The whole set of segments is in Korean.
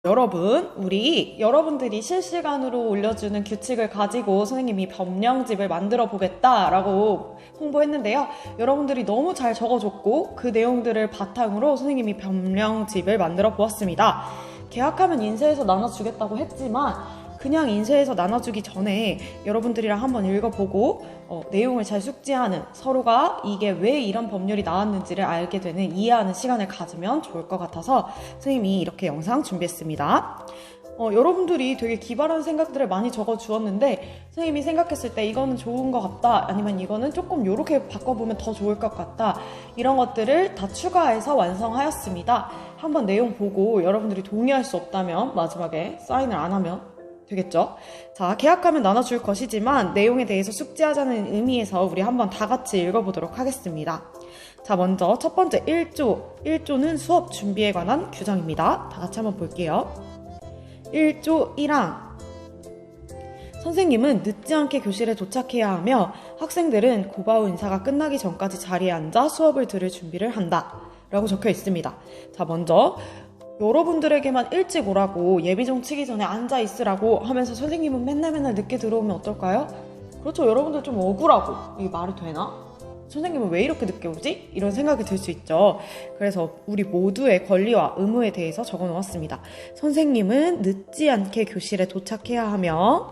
여러분, 우리 여러분들이 실시간으로 올려주는 규칙을 가지고 선생님이 법령집을 만들어 보겠다라고 홍보했는데요. 여러분들이 너무 잘 적어줬고 그 내용들을 바탕으로 선생님이 법령집을 만들어 보았습니다. 계약하면 인쇄해서 나눠주겠다고 했지만 그냥 인쇄해서 나눠주기 전에 여러분들이랑 한번 읽어보고 내용을 잘 숙지하는, 서로가 이게 왜 이런 법률이 나왔는지를 알게 되는, 이해하는 시간을 가지면 좋을 것 같아서 선생님이 이렇게 영상 준비했습니다. 여러분들이 되게 기발한 생각들을 많이 적어주었는데 선생님이 생각했을 때 이거는 좋은 것 같다, 아니면 이거는 조금 요렇게 바꿔보면 더 좋을 것 같다, 이런 것들을 다 추가해서 완성하였습니다. 한번 내용 보고 여러분들이 동의할 수 없다면 마지막에 사인을 안 하면 되겠죠? 자, 계약하면 나눠줄 것이지만 내용에 대해서 숙지하자는 의미에서 우리 한번 다 같이 읽어보도록 하겠습니다. 자, 먼저 첫 번째 1조. 1조는 수업 준비에 관한 규정입니다. 다 같이 한번 볼게요. 1조 1항. 선생님은 늦지 않게 교실에 도착해야 하며 학생들은 고바우 인사가 끝나기 전까지 자리에 앉아 수업을 들을 준비를 한다 라고 적혀 있습니다. 자, 먼저 여러분들에게만 일찍 오라고, 예비종 치기 전에 앉아있으라고 하면서 선생님은 맨날 늦게 들어오면 어떨까요? 그렇죠. 여러분들 좀 억울하고, 이게 말이 되나? 선생님은 왜 이렇게 늦게 오지? 이런 생각이 들 수 있죠. 그래서 우리 모두의 권리와 의무에 대해서 적어 놓았습니다. 선생님은 늦지 않게 교실에 도착해야 하며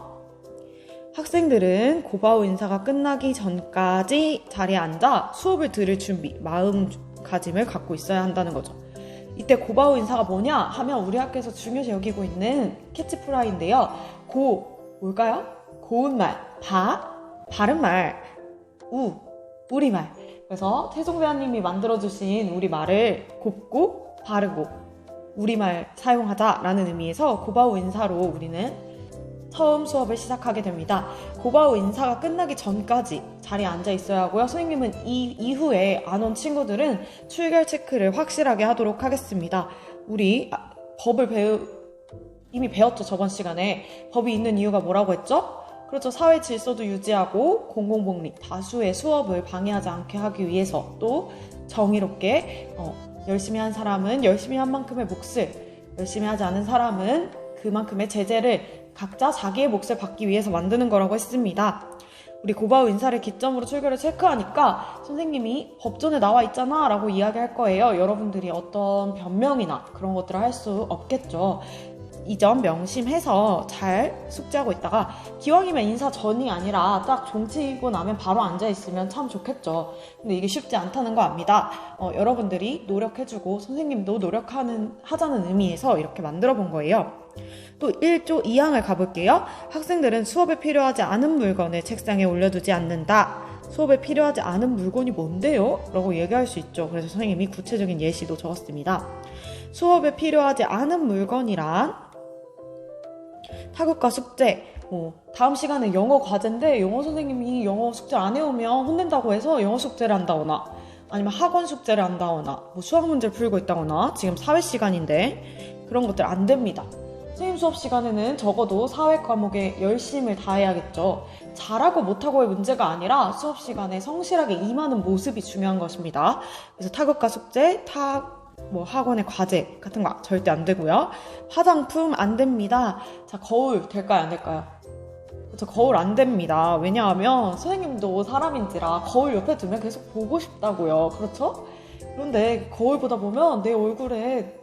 학생들은 고바우 인사가 끝나기 전까지 자리에 앉아 수업을 들을 준비, 마음가짐을 갖고 있어야 한다는 거죠. 이때 고바우 인사가 뭐냐 하면 우리 학교에서 중요시 여기고 있는 캐치프라이인데요. 뭘까요? 고운 말, 바른 말, 우리말. 그래서 태송배아님이 만들어주신 우리말을 곱고 바르고 우리말 사용하자라는 의미에서 고바우 인사로 우리는 처음 수업을 시작하게 됩니다. 고바우 인사가 끝나기 전까지 자리에 앉아 있어야 하고요. 선생님은 이 이후에 안 온 친구들은 출결 체크를 확실하게 하도록 하겠습니다. 우리 법을 이미 배웠죠. 저번 시간에. 법이 있는 이유가 뭐라고 했죠? 그렇죠. 사회 질서도 유지하고 공공복리, 다수의 수업을 방해하지 않게 하기 위해서, 또 정의롭게 열심히 한 사람은 열심히 한 만큼의 몫을, 열심히 하지 않은 사람은 그만큼의 제재를 각자 자기의 몫을 받기 위해서 만드는 거라고 했습니다. 우리 고바우 인사를 기점으로 출결을 체크하니까 선생님이 법전에 나와 있잖아 라고 이야기할 거예요. 여러분들이 어떤 변명이나 그런 것들을 할 수 없겠죠. 이 점 명심해서 잘 숙지하고 있다가 기왕이면 인사 전이 아니라 딱 종치고 나면 바로 앉아있으면 참 좋겠죠. 근데 이게 쉽지 않다는 거 압니다. 여러분들이 노력해주고 선생님도 하자는 의미에서 이렇게 만들어 본 거예요. 또 1조 2항을 가볼게요. 학생들은 수업에 필요하지 않은 물건을 책상에 올려두지 않는다. 수업에 필요하지 않은 물건이 뭔데요? 라고 얘기할 수 있죠. 그래서 선생님이 구체적인 예시도 적었습니다. 수업에 필요하지 않은 물건이란 타국과 숙제, 다음 시간에 영어 과제인데 영어 선생님이 영어 숙제 안 해오면 혼낸다고 해서 영어 숙제를 한다거나, 아니면 학원 숙제를 한다거나, 수학 문제를 풀고 있다거나, 지금 사회 시간인데 그런 것들 안 됩니다. 선생님 수업 시간에는 적어도 사회 과목에 열심을 다해야겠죠. 잘하고 못하고의 문제가 아니라 수업 시간에 성실하게 임하는 모습이 중요한 것입니다. 그래서 타국과 숙제, 학원의 과제 같은 거 절대 안 되고요. 화장품 안 됩니다. 자, 거울 될까요? 안 될까요? 그렇죠. 거울 안 됩니다. 왜냐하면 선생님도 사람인지라 거울 옆에 두면 계속 보고 싶다고요. 그렇죠? 그런데 거울 보다 보면 내 얼굴에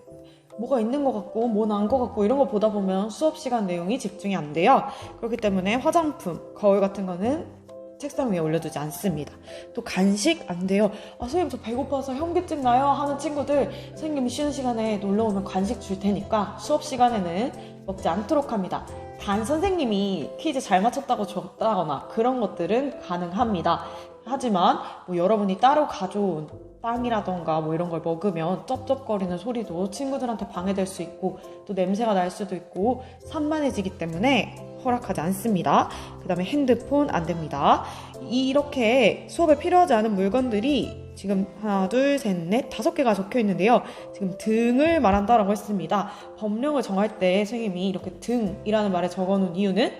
뭐가 있는 것 같고 뭐 난 것 같고 이런 거 보다 보면 수업 시간 내용이 집중이 안 돼요. 그렇기 때문에 화장품, 거울 같은 거는 책상 위에 올려두지 않습니다. 또 간식 안 돼요. 선생님 저 배고파서 현기증 나요 하는 친구들, 선생님이 쉬는 시간에 놀러 오면 간식 줄 테니까 수업 시간에는 먹지 않도록 합니다. 단 선생님이 퀴즈 잘 맞췄다고 줬다거나 그런 것들은 가능합니다. 하지만 여러분이 따로 가져온 빵이라던가 이런 걸 먹으면 쩝쩝거리는 소리도 친구들한테 방해될 수 있고 또 냄새가 날 수도 있고 산만해지기 때문에 허락하지 않습니다. 그 다음에 핸드폰 안 됩니다. 이렇게 수업에 필요하지 않은 물건들이 지금 하나, 둘, 셋, 넷, 5개가 적혀 있는데요. 지금 등을 말한다라고 했습니다. 법령을 정할 때 선생님이 이렇게 등이라는 말에 적어놓은 이유는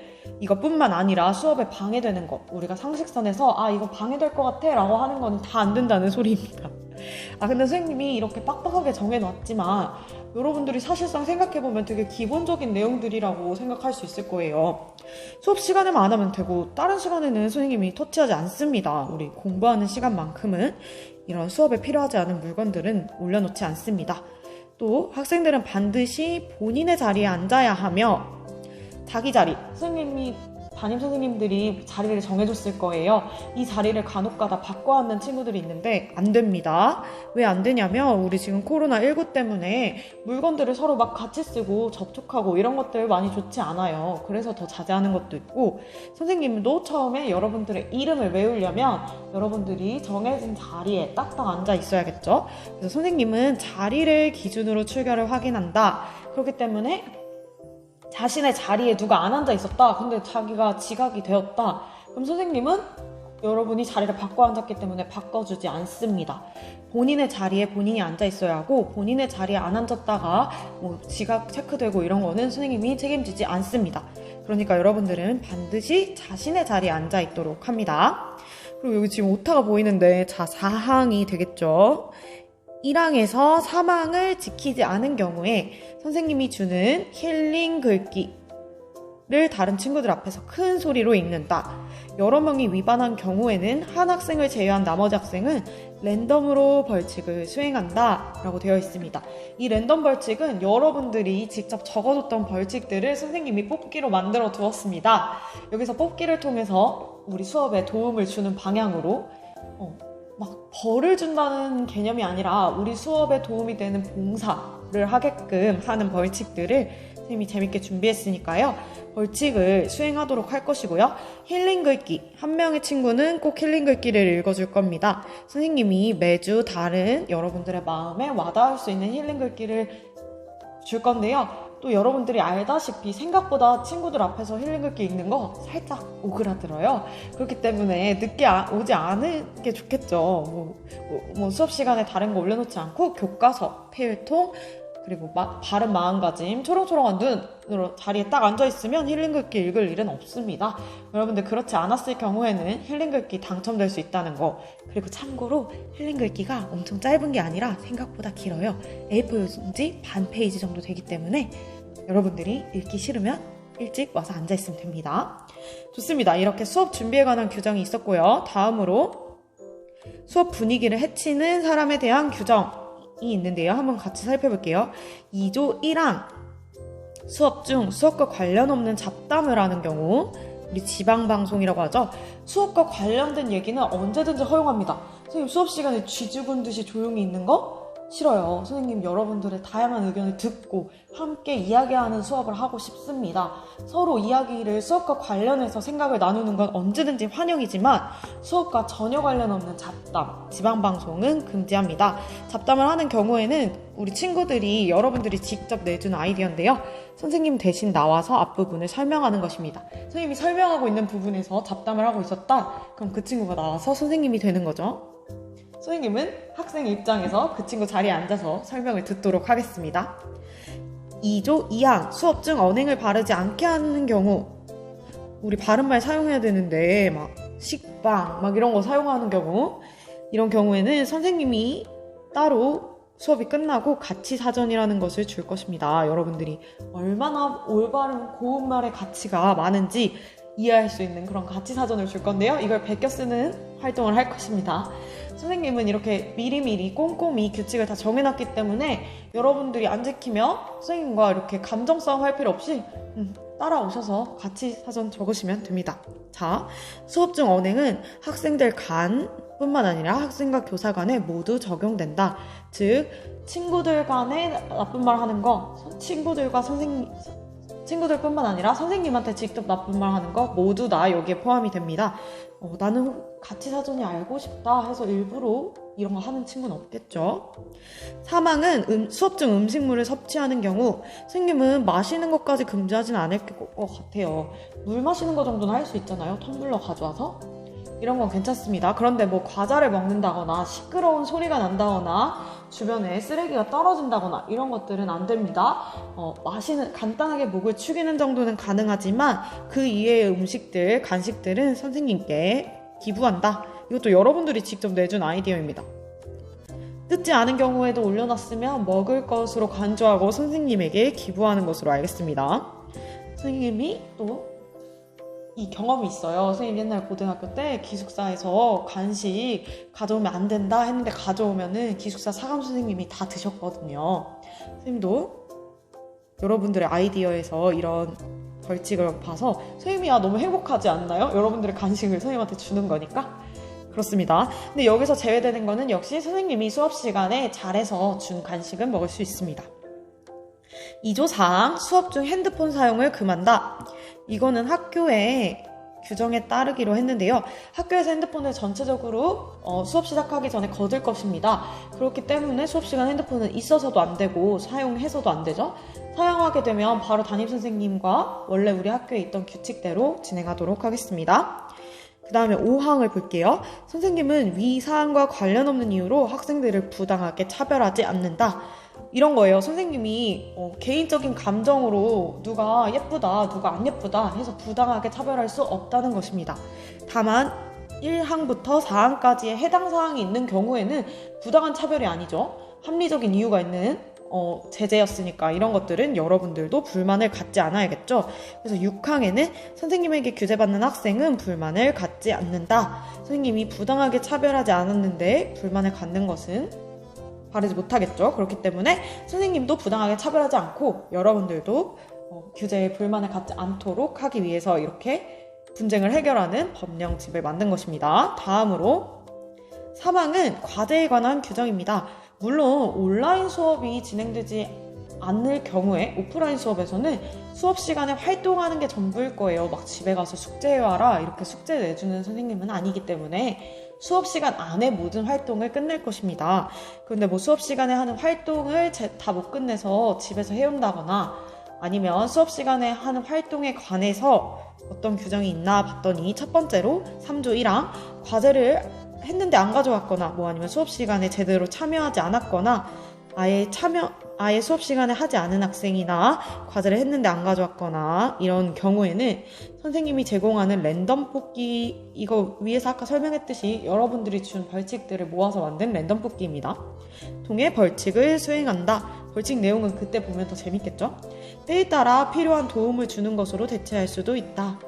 이것뿐만 아니라 수업에 방해되는 것, 우리가 상식선에서 이거 방해될 것 같아 라고 하는 거는 다 안 된다는 소리입니다. 근데 선생님이 이렇게 빡빡하게 정해놨지만 여러분들이 사실상 생각해보면 되게 기본적인 내용들이라고 생각할 수 있을 거예요. 수업 시간에만 안 하면 되고 다른 시간에는 선생님이 터치하지 않습니다. 우리 공부하는 시간만큼은 이런 수업에 필요하지 않은 물건들은 올려놓지 않습니다. 또 학생들은 반드시 본인의 자리에 앉아야 하며 자기 자리, 담임 선생님들이 자리를 정해줬을 거예요. 이 자리를 간혹가다 바꿔 앉는 친구들이 있는데 안 됩니다. 왜 안 되냐면 우리 지금 코로나19 때문에 물건들을 서로 막 같이 쓰고 접촉하고 이런 것들 많이 좋지 않아요. 그래서 더 자제하는 것도 있고, 선생님도 처음에 여러분들의 이름을 외우려면 여러분들이 정해진 자리에 딱딱 앉아 있어야겠죠. 그래서 선생님은 자리를 기준으로 출결을 확인한다. 그렇기 때문에 자신의 자리에 누가 안 앉아 있었다. 근데 자기가 지각이 되었다. 그럼 선생님은 여러분이 자리를 바꿔 앉았기 때문에 바꿔주지 않습니다. 본인의 자리에 본인이 앉아 있어야 하고 본인의 자리에 안 앉았다가 지각 체크되고 이런 거는 선생님이 책임지지 않습니다. 그러니까 여러분들은 반드시 자신의 자리에 앉아 있도록 합니다. 그리고 여기 지금 오타가 보이는데 자 4항이 되겠죠. 1항에서 3항을 지키지 않은 경우에 선생님이 주는 힐링 글귀를 다른 친구들 앞에서 큰 소리로 읽는다. 여러 명이 위반한 경우에는 한 학생을 제외한 나머지 학생은 랜덤으로 벌칙을 수행한다 라고 되어 있습니다. 이 랜덤 벌칙은 여러분들이 직접 적어뒀던 벌칙들을 선생님이 뽑기로 만들어 두었습니다. 여기서 뽑기를 통해서 우리 수업에 도움을 주는 방향으로 막 벌을 준다는 개념이 아니라 우리 수업에 도움이 되는 봉사를 하게끔 하는 벌칙들을 선생님이 재밌게 준비했으니까요. 벌칙을 수행하도록 할 것이고요. 힐링 글귀, 한 명의 친구는 꼭 힐링 글귀를 읽어줄 겁니다. 선생님이 매주 다른 여러분들의 마음에 와닿을 수 있는 힐링 글귀를 줄 건데요. 또 여러분들이 알다시피 생각보다 친구들 앞에서 힐링 글귀 읽는 거 살짝 오그라들어요. 그렇기 때문에 늦게 오지 않은 게 좋겠죠. 수업 시간에 다른 거 올려놓지 않고 교과서, 필통, 그리고 바른 마음가짐, 초롱초롱한 눈으로 자리에 딱 앉아있으면 힐링 글귀 읽을 일은 없습니다. 여러분들 그렇지 않았을 경우에는 힐링 글귀 당첨될 수 있다는 거. 그리고 참고로 힐링 글귀가 엄청 짧은 게 아니라 생각보다 길어요. A4용지 반 페이지 정도 되기 때문에 여러분들이 읽기 싫으면 일찍 와서 앉아있으면 됩니다. 좋습니다. 이렇게 수업 준비에 관한 규정이 있었고요. 다음으로 수업 분위기를 해치는 사람에 대한 규정이 있는데요. 한번 같이 살펴볼게요. 2조 1항 수업 중 수업과 관련 없는 잡담을 하는 경우, 우리 지방방송이라고 하죠. 수업과 관련된 얘기는 언제든지 허용합니다. 선생님 수업 시간에 쥐 죽은 듯이 조용히 있는 거? 싫어요. 선생님 여러분들의 다양한 의견을 듣고 함께 이야기하는 수업을 하고 싶습니다. 서로 이야기를 수업과 관련해서 생각을 나누는 건 언제든지 환영이지만 수업과 전혀 관련 없는 잡담, 지방방송은 금지합니다. 잡담을 하는 경우에는 우리 친구들이 여러분들이 직접 내준 아이디어인데요. 선생님 대신 나와서 앞부분을 설명하는 것입니다. 선생님이 설명하고 있는 부분에서 잡담을 하고 있었다? 그럼 그 친구가 나와서 선생님이 되는 거죠. 선생님은 학생 입장에서 그 친구 자리에 앉아서 설명을 듣도록 하겠습니다. 2조 2항 수업 중 언행을 바르지 않게 하는 경우, 우리 바른말 사용해야 되는데 막 식빵 막 이런 거 사용하는 경우, 이런 경우에는 선생님이 따로 수업이 끝나고 가치 사전이라는 것을 줄 것입니다. 여러분들이 얼마나 올바른 고운말의 가치가 많은지 이해할 수 있는 그런 가치 사전을 줄 건데요. 이걸 베껴 쓰는 활동을 할 것입니다. 선생님은 이렇게 미리미리 꼼꼼히 규칙을 다 정해놨기 때문에 여러분들이 안 지키면 선생님과 이렇게 감정싸움 할 필요 없이 따라오셔서 가치 사전 적으시면 됩니다. 자, 수업 중 언행은 학생들 간 뿐만 아니라 학생과 교사 간에 모두 적용된다. 즉, 친구들 간에 나쁜 말 하는 거, 친구들뿐만 아니라 선생님한테 직접 나쁜 말 하는 거 모두 다 여기에 포함이 됩니다. 나는 가치 사전이 알고 싶다 해서 일부러 이런 거 하는 친구는 없겠죠. 3항은 수업 중 음식물을 섭취하는 경우, 선생님은 마시는 것까지 금지하지는 않을 것 같아요. 물 마시는 거 정도는 할 수 있잖아요. 텀블러 가져와서. 이런 건 괜찮습니다. 그런데 과자를 먹는다거나 시끄러운 소리가 난다거나 주변에 쓰레기가 떨어진다거나 이런 것들은 안 됩니다. 간단하게 목을 축이는 정도는 가능하지만 그 이외의 음식들, 간식들은 선생님께 기부한다. 이것도 여러분들이 직접 내준 아이디어입니다. 뜯지 않은 경우에도 올려놨으면 먹을 것으로 간주하고 선생님에게 기부하는 것으로 알겠습니다. 선생님이 또 이 경험이 있어요. 선생님 옛날 고등학교 때 기숙사에서 간식 가져오면 안 된다 했는데 가져오면은 기숙사 사감 선생님이 다 드셨거든요. 선생님도 여러분들의 아이디어에서 이런 벌칙을 봐서 선생님이 너무 행복하지 않나요? 여러분들의 간식을 선생님한테 주는 거니까. 그렇습니다. 근데 여기서 제외되는 거는 역시 선생님이 수업 시간에 잘해서 준 간식은 먹을 수 있습니다. 2조 4항 수업 중 핸드폰 사용을 금한다. 이거는 학교의 규정에 따르기로 했는데요. 학교에서 핸드폰을 전체적으로 수업 시작하기 전에 거둘 것입니다. 그렇기 때문에 수업 시간 핸드폰은 있어서도 안 되고 사용해서도 안 되죠. 사용하게 되면 바로 담임선생님과 원래 우리 학교에 있던 규칙대로 진행하도록 하겠습니다. 그 다음에 5항을 볼게요. 선생님은 위 사항과 관련 없는 이유로 학생들을 부당하게 차별하지 않는다. 이런 거예요. 선생님이 개인적인 감정으로 누가 예쁘다, 누가 안 예쁘다 해서 부당하게 차별할 수 없다는 것입니다. 다만 1항부터 4항까지의 해당 사항이 있는 경우에는 부당한 차별이 아니죠. 합리적인 이유가 있는 제재였으니까 이런 것들은 여러분들도 불만을 갖지 않아야겠죠. 그래서 6항에는 선생님에게 규제받는 학생은 불만을 갖지 않는다. 선생님이 부당하게 차별하지 않았는데 불만을 갖는 것은 바르지 못하겠죠. 그렇기 때문에 선생님도 부당하게 차별하지 않고 여러분들도 규제에 불만을 갖지 않도록 하기 위해서 이렇게 분쟁을 해결하는 법령집을 만든 것입니다. 다음으로 3항은 과제에 관한 규정입니다. 물론 온라인 수업이 진행되지 않을 경우에 오프라인 수업에서는 수업 시간에 활동하는 게 전부일 거예요. 막 집에 가서 숙제해와라 이렇게 숙제 내주는 선생님은 아니기 때문에 수업 시간 안에 모든 활동을 끝낼 것입니다. 그런데 뭐 수업 시간에 하는 활동을 다 못 끝내서 집에서 해온다거나 아니면 수업 시간에 하는 활동에 관해서 어떤 규정이 있나 봤더니 첫 번째로 3조 1항 과제를 했는데 안 가져왔거나 뭐 아니면 수업 시간에 제대로 참여하지 않았거나 아예 수업 시간에 하지 않은 학생이나 과제를 했는데 안 가져왔거나 이런 경우에는 선생님이 제공하는 랜덤 뽑기, 이거 위에서 아까 설명했듯이 여러분들이 준 벌칙들을 모아서 만든 랜덤 뽑기입니다. 통해 벌칙을 수행한다. 벌칙 내용은 그때 보면 더 재밌겠죠? 때에 따라 필요한 도움을 주는 것으로 대체할 수도 있다.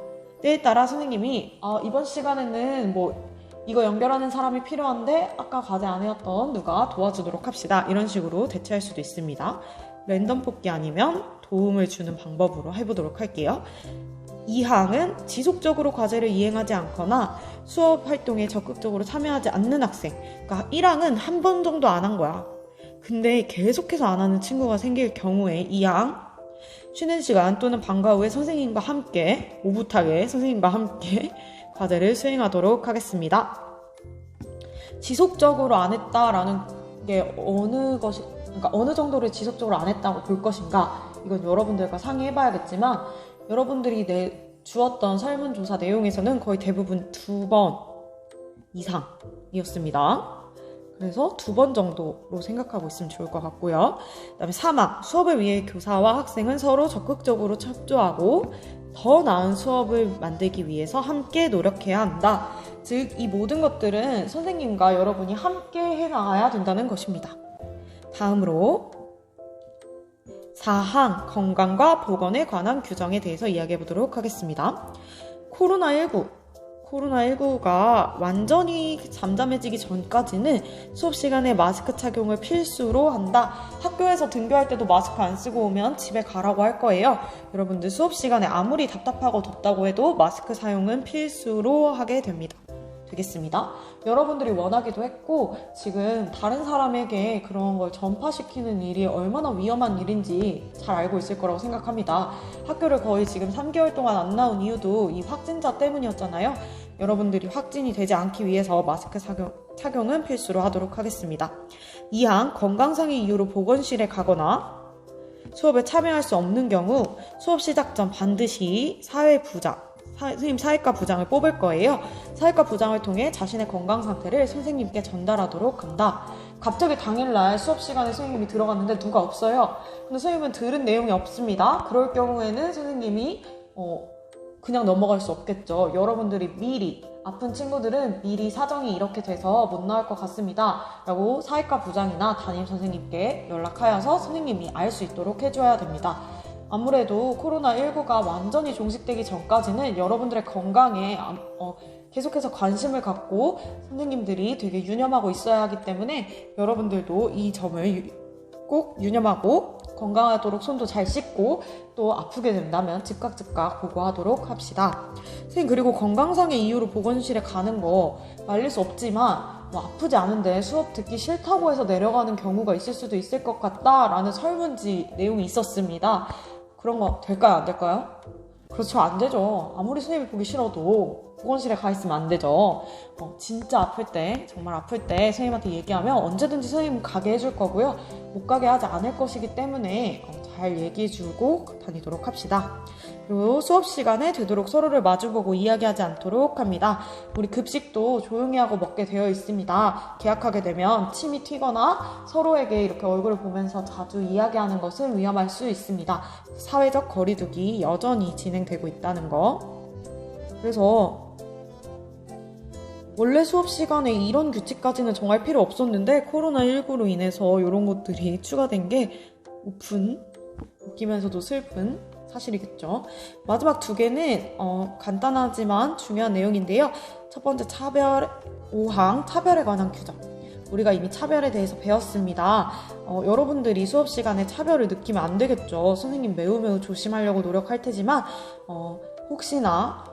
때에 따라 선생님이 이번 시간에는 뭐 이거 연결하는 사람이 필요한데 아까 과제 안 해왔던 누가 도와주도록 합시다. 이런 식으로 대체할 수도 있습니다. 랜덤 뽑기 아니면 도움을 주는 방법으로 해보도록 할게요. 2항은 지속적으로 과제를 이행하지 않거나 수업 활동에 적극적으로 참여하지 않는 학생. 그러니까 1항은 한 번 정도 안 한 거야. 근데 계속해서 안 하는 친구가 생길 경우에 2항 쉬는 시간 또는 방과 후에 선생님과 함께 오붓하게 선생님과 함께 과제를 수행하도록 하겠습니다. 지속적으로 안 했다라는 게 어느 정도를 지속적으로 안 했다고 볼 것인가? 이건 여러분들과 상의해봐야겠지만 여러분들이 주었던 설문조사 내용에서는 거의 대부분 2번 이상이었습니다. 그래서 2번 정도로 생각하고 있으면 좋을 것 같고요. 그 다음에 3항 수업을 위해 교사와 학생은 서로 적극적으로 협조하고 더 나은 수업을 만들기 위해서 함께 노력해야 한다. 즉, 이 모든 것들은 선생님과 여러분이 함께 해나가야 된다는 것입니다. 다음으로 4항 건강과 보건에 관한 규정에 대해서 이야기해 보도록 하겠습니다. 코로나19가 완전히 잠잠해지기 전까지는 수업 시간에 마스크 착용을 필수로 한다. 학교에서 등교할 때도 마스크 안 쓰고 오면 집에 가라고 할 거예요. 여러분들 수업 시간에 아무리 답답하고 덥다고 해도 마스크 사용은 필수로 하게 되겠습니다. 여러분들이 원하기도 했고 지금 다른 사람에게 그런 걸 전파시키는 일이 얼마나 위험한 일인지 잘 알고 있을 거라고 생각합니다. 학교를 거의 지금 3개월 동안 안 나온 이유도 이 확진자 때문이었잖아요. 여러분들이 확진이 되지 않기 위해서 마스크 착용은 필수로 하도록 하겠습니다. 2항 건강상의 이유로 보건실에 가거나 수업에 참여할 수 없는 경우 수업 시작 전 반드시 선생님 사회과 부장을 뽑을 거예요. 사회과 부장을 통해 자신의 건강 상태를 선생님께 전달하도록 한다. 갑자기 당일날 수업 시간에 선생님이 들어갔는데 누가 없어요. 근데 선생님은 들은 내용이 없습니다. 그럴 경우에는 선생님이 그냥 넘어갈 수 없겠죠. 여러분들이 미리 아픈 친구들은 미리 사정이 이렇게 돼서 못 나올 것 같습니다 라고 사회과 부장이나 담임 선생님께 연락하여서 선생님이 알 수 있도록 해줘야 됩니다. 아무래도 코로나19가 완전히 종식되기 전까지는 여러분들의 건강에 계속해서 관심을 갖고 선생님들이 되게 유념하고 있어야 하기 때문에 여러분들도 이 점을 꼭 유념하고 건강하도록 손도 잘 씻고 또 아프게 된다면 즉각 보고하도록 합시다. 선생님, 그리고 건강상의 이유로 보건실에 가는 거 말릴 수 없지만 아프지 않은데 수업 듣기 싫다고 해서 내려가는 경우가 있을 수도 있을 것 같다라는 설문지 내용이 있었습니다. 그런 거 될까요? 안 될까요? 그렇죠, 안 되죠. 아무리 선생님이 보기 싫어도 보건실에 가 있으면 안 되죠. 진짜 아플 때, 정말 아플 때 선생님한테 얘기하면 언제든지 선생님 가게 해줄 거고요. 못 가게 하지 않을 것이기 때문에 잘 얘기해주고 다니도록 합시다. 그리고 수업 시간에 되도록 서로를 마주보고 이야기하지 않도록 합니다. 우리 급식도 조용히 하고 먹게 되어 있습니다. 계약하게 되면 침이 튀거나 서로에게 이렇게 얼굴을 보면서 자주 이야기하는 것은 위험할 수 있습니다. 사회적 거리두기 여전히 진행되고 있다는 거. 그래서 원래 수업 시간에 이런 규칙까지는 정할 필요 없었는데 코로나19로 인해서 이런 것들이 추가된 게 웃기면서도 슬픈 사실이겠죠. 마지막 두 개는 간단하지만 중요한 내용인데요. 첫 번째 5항 차별에 관한 규정. 우리가 이미 차별에 대해서 배웠습니다. 여러분들이 수업 시간에 차별을 느끼면 안 되겠죠. 선생님 매우 조심하려고 노력할 테지만 혹시나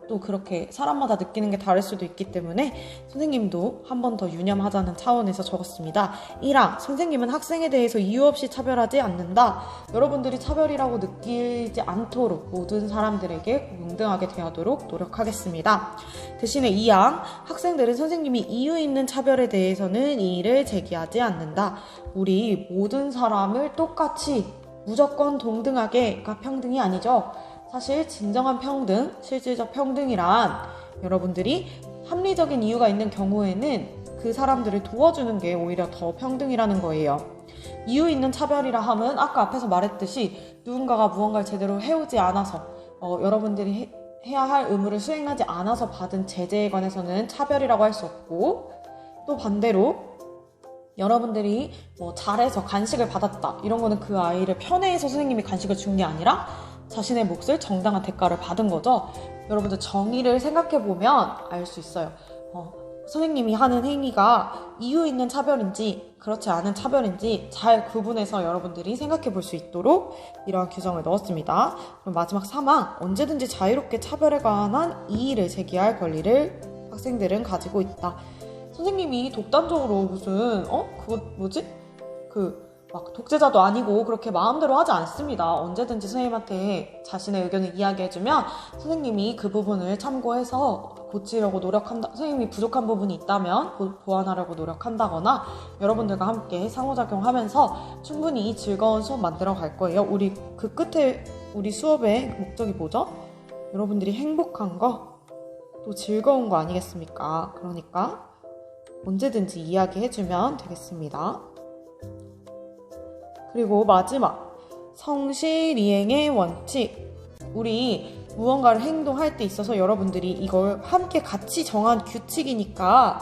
또 그렇게 사람마다 느끼는 게 다를 수도 있기 때문에 선생님도 한 번 더 유념하자는 차원에서 적었습니다. 1항, 선생님은 학생에 대해서 이유 없이 차별하지 않는다. 여러분들이 차별이라고 느끼지 않도록 모든 사람들에게 동등하게 대하도록 노력하겠습니다. 대신에 2항, 학생들은 선생님이 이유 있는 차별에 대해서는 이의를 제기하지 않는다. 우리 모든 사람을 똑같이 무조건 동등하게가 평등이 아니죠. 사실 진정한 평등, 실질적 평등이란 여러분들이 합리적인 이유가 있는 경우에는 그 사람들을 도와주는 게 오히려 더 평등이라는 거예요. 이유 있는 차별이라 함은 아까 앞에서 말했듯이 누군가가 무언가를 제대로 해오지 않아서 여러분들이 해야 할 의무를 수행하지 않아서 받은 제재에 관해서는 차별이라고 할 수 없고, 또 반대로 여러분들이 잘해서 간식을 받았다, 이런 거는 그 아이를 편애해서 선생님이 간식을 준 게 아니라 자신의 몫을 정당한 대가를 받은 거죠. 여러분들 정의를 생각해보면 알 수 있어요. 선생님이 하는 행위가 이유 있는 차별인지 그렇지 않은 차별인지 잘 구분해서 여러분들이 생각해 볼 수 있도록 이러한 규정을 넣었습니다. 그럼 마지막 3항, 언제든지 자유롭게 차별에 관한 이의를 제기할 권리를 학생들은 가지고 있다. 선생님이 독단적으로 무슨 막 독재자도 아니고 그렇게 마음대로 하지 않습니다. 언제든지 선생님한테 자신의 의견을 이야기해주면 선생님이 그 부분을 참고해서 고치려고 노력한다. 선생님이 부족한 부분이 있다면 보완하려고 노력한다거나 여러분들과 함께 상호작용하면서 충분히 즐거운 수업 만들어 갈 거예요. 우리 그 끝에 우리 수업의 목적이 뭐죠? 여러분들이 행복한 거, 또 즐거운 거 아니겠습니까? 그러니까 언제든지 이야기해주면 되겠습니다. 그리고 마지막, 성실이행의 원칙. 우리 무언가를 행동할 때 있어서 여러분들이 이걸 함께 같이 정한 규칙이니까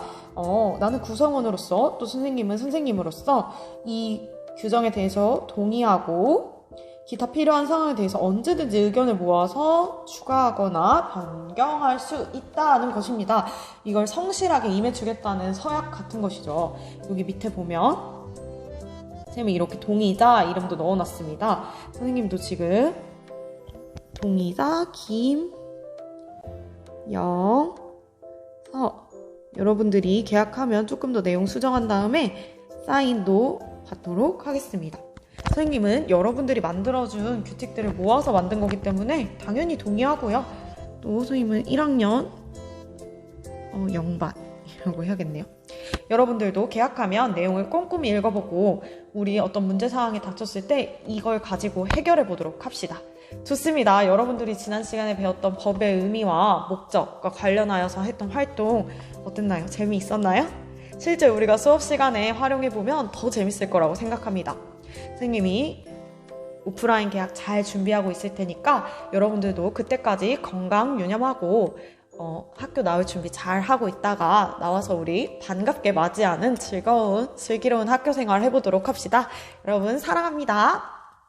나는 구성원으로서 또 선생님은 선생님으로서 이 규정에 대해서 동의하고 기타 필요한 상황에 대해서 언제든지 의견을 모아서 추가하거나 변경할 수 있다는 것입니다. 이걸 성실하게 임해주겠다는 서약 같은 것이죠. 여기 밑에 보면 선생님이 이렇게 동의자 이름도 넣어놨습니다. 선생님도 지금 동의자 김영서, 여러분들이 계약하면 조금 더 내용 수정한 다음에 사인도 받도록 하겠습니다. 선생님은 여러분들이 만들어준 규칙들을 모아서 만든 거기 때문에 당연히 동의하고요. 또 선생님은 1학년 영반이라고 해야겠네요. 여러분들도 계약하면 내용을 꼼꼼히 읽어보고 우리 어떤 문제사항에 닥쳤을 때 이걸 가지고 해결해 보도록 합시다. 좋습니다. 여러분들이 지난 시간에 배웠던 법의 의미와 목적과 관련하여서 했던 활동 어땠나요? 재미있었나요? 실제 우리가 수업 시간에 활용해보면 더 재밌을 거라고 생각합니다. 선생님이 오프라인 계약 잘 준비하고 있을 테니까 여러분들도 그때까지 건강 유념하고 학교 나올 준비 잘 하고 있다가 나와서 우리 반갑게 맞이하는 즐거운, 슬기로운 학교 생활 해보도록 합시다. 여러분, 사랑합니다.